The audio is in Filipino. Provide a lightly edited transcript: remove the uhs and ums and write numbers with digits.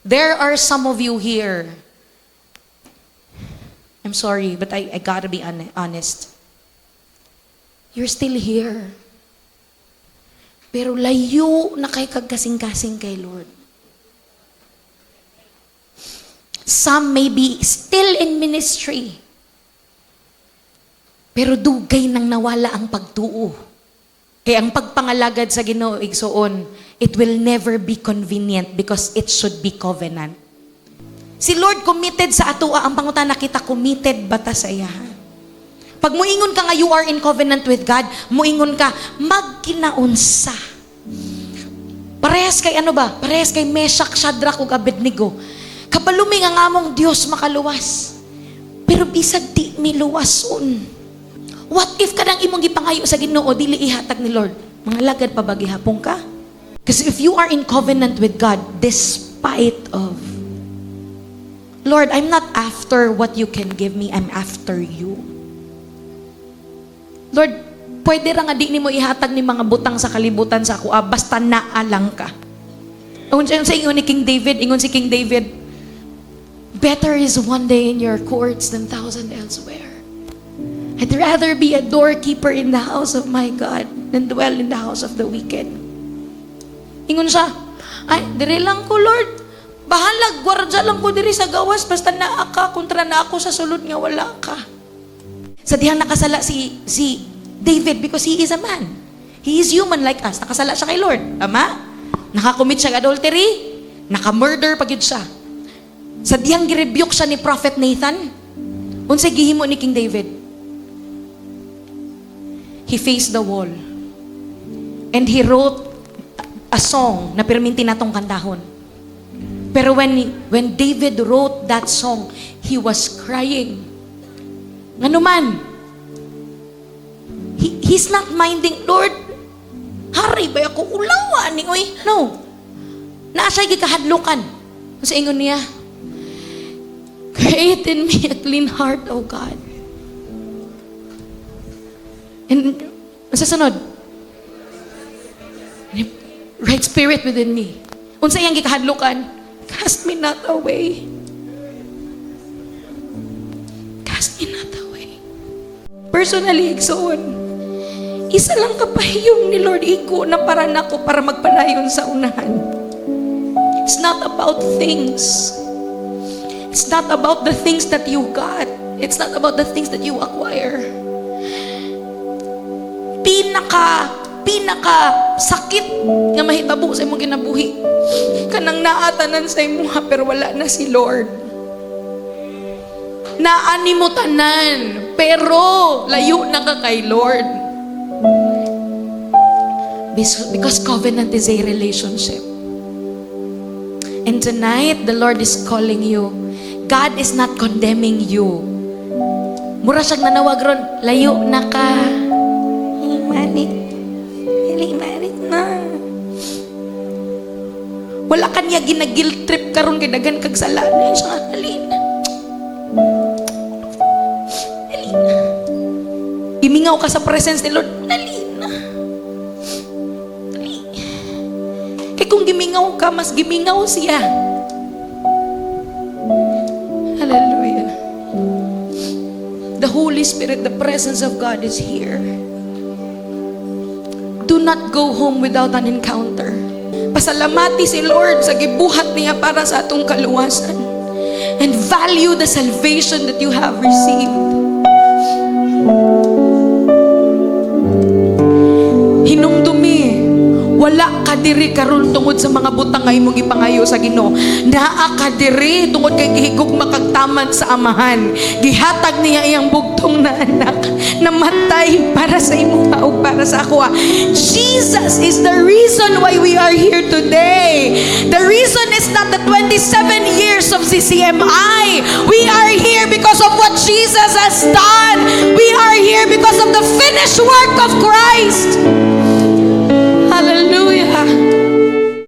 There are some of you here. I'm sorry, but I gotta be honest. You're still here. Pero layo na kay kagkasing-kasing kay Lord. Some may be still in ministry. Pero dugay nang nawala ang pagtuo. Kaya ang pagpangalagad sa Ginoo, igsoon, it will never be convenient because it should be covenant. Si Lord committed sa atoa, ang pangutana kita, committed ba ta sa iya? Pag muingon ka nga you are in covenant with God, muingon ka, magkinaunsa. Parehas kay ano ba? Parehas kay Meshach, Shadrach ug Abednego. Kapalumi nga among Dios makaluwas. Pero bisag di miluwason. What if kadang imong gipangayo sa Ginoo dili ihatag ni Lord? Mga lagad pa ba gihapon ka? Because if you are in covenant with God, despite of, Lord, I'm not after what you can give me, I'm after you. Lord, pwede ra nga di nimo ihatag ni mga butang sa kalibutan sa ako, basta naalang ka. Ingon sa ingon ni King David, ingon si King David, better is one day in your courts than 1,000 elsewhere. I'd rather be a doorkeeper in the house of my God than dwell in the house of the wicked. Ingon siya, ay, diri lang ko, Lord. Bahalag, gwardya lang ko diri sa gawas, basta naa ka, kontra na ako sa sulod nga wala ka. Sa dihang nakasala si David because he is a man. He is human like us. Nakasala siya kay Lord. Tama? Nakakommit siya adultery, naka-murder pagid siya. Sa dihang girebuke siya ni Prophet Nathan, unsay gihimo ni King David? He faced the wall. And he wrote a song na perminti natong kantahon. Pero when David wrote that song, he was crying. Ngano man, he's not minding, Lord, hari ba ako ulawa ni oy? No. Naa siya gikahadlukan. Sa ingon niya, create in me a clean heart, O God. And sa sunod, right spirit within me. Unsa iyang gikahadlukan? Cast me not away. Cast me not away. Personally, igsoon, isa lang kapahiyong ni Lord Igo na para nako para magpanayon sa unahan. It's not about things. It's not about the things that you got. It's not about the things that you acquire. Pinaka sakit nga mahitabo sa imong kinabuhi. Kanang naatanan sa imuha pero wala na si Lord. Naani mo tanan pero layo na ka kay Lord. Because covenant is a relationship. And tonight the Lord is calling you. God is not condemning you. Mura siyang nanawag ron, layo na ka. Malit na. Wala ka niya ginag-guilt trip karon kay daghan kag sala na siya. Halina. Gimingaw ka sa presence ni Lord. Halina. Kay kung gimingaw ka, mas gimingaw siya. Hallelujah. The Holy Spirit, the presence of God is here. Do not go home without an encounter. Pasalamati si Lord sa gibuhat niya para sa atong kaluwasan. And value the salvation that you have received. Hinumdumi, wala ka diri karon tungod sa mga butang nga imong ipangayo sa Ginoo. Naa ka diri tungod kay gihigugma kag taman sa amahan. Gihatag niya iyang bugtong na anak namatay para sa imuha o para sa ako. Jesus is the reason why we are here today. The reason is not the 27 years of CCMI. We are here because of what Jesus has done. We are here because of the finished work of Christ. Hallelujah.